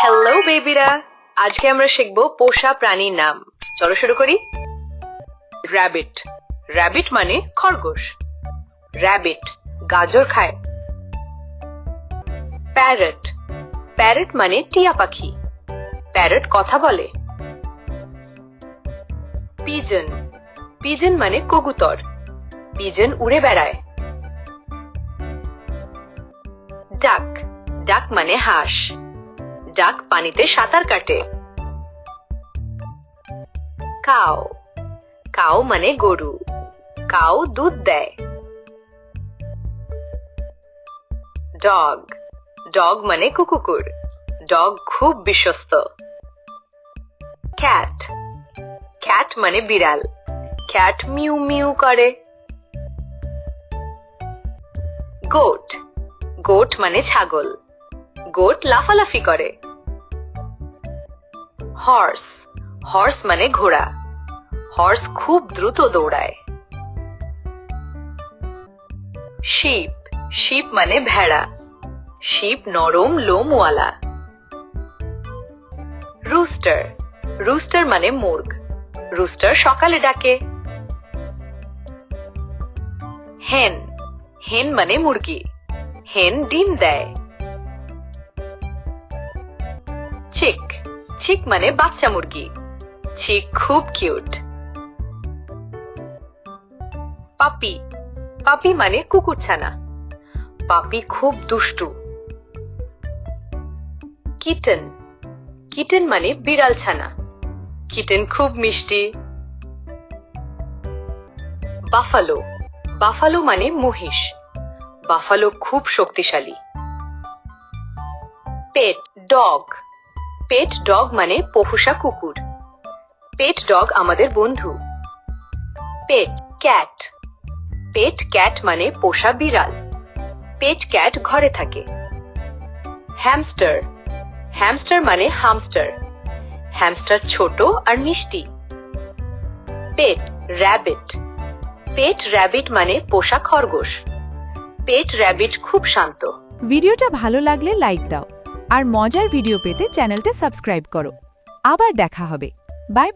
Hello বেবিরা, আজকে আমরা শিখবো পোষা প্রাণীর নাম। চলো শুরু করি। র‍্যাবিট, র‍্যাবিট মানে খরগোশ। র‍্যাবিট গাজর খায়। প্যারট, প্যারট মানে টিয়া পাখি। প্যারট কথা বলে। পিজন, পিজন মানে কবুতর। পিজন উড়ে বেড়ায়। ডাক, ডাক মানে হাঁস। ডাক পানিতে সাঁতার কাটে। কাউ, কাউ মানে গরু। কাউ দুধ দেয়। ডগ, ডগ মানে কুকুর। ডগ খুব বিশ্বস্ত। ক্যাট, ক্যাট মানে বিড়াল। ক্যাট মিউ মিউ করে। গোট, গোট মানে ছাগল। গোট লাফালাফি করে। হর্স, হর্স মানে ঘোড়া। হর্স খুব দ্রুত দৌড়ায়। শিপ, শিপ মানে ভেড়া। শিপ নরম লোমওয়ালা। রুস্টার, রুস্টার মানে মুরগ। রুস্টার সকালে ডাকে। হেন, হেন মানে মুরগি। হেন ডিম দেয়। চিক, চিক মানে বাচ্চা মুরগি। চিক খুব কিউট। পাপি, পাপি মানে কুকুরছানা। পাপি খুব দুষ্টু। কিটেন, কিটেন মানে বিড়াল ছানা। কিটেন খুব মিষ্টি। বাফালো, বাফালো মানে মহিষ। বাফালো খুব শক্তিশালী। পেট ডগ, পেট ডগ মানে পোষা কুকুর। পেট ডগ আমাদের বন্ধু। পেট ক্যাট, পেট ক্যাট মানে পোষা বিড়াল। পেট ক্যাট ঘরে থাকে। হ্যামস্টার, হ্যামস্টার মানে হামস্টার। হ্যামস্টার ছোট আর মিষ্টি। পেট র‍্যাবিট, পেট র‍্যাবিট মানে পোষা খরগোশ। পেট র‍্যাবিট খুব শান্ত। ভিডিওটা ভালো লাগলে লাইক দাও আর মজার ভিডিও পেতে চ্যানেলটা সাবস্ক্রাইব করো। আবার দেখা হবে। বাই।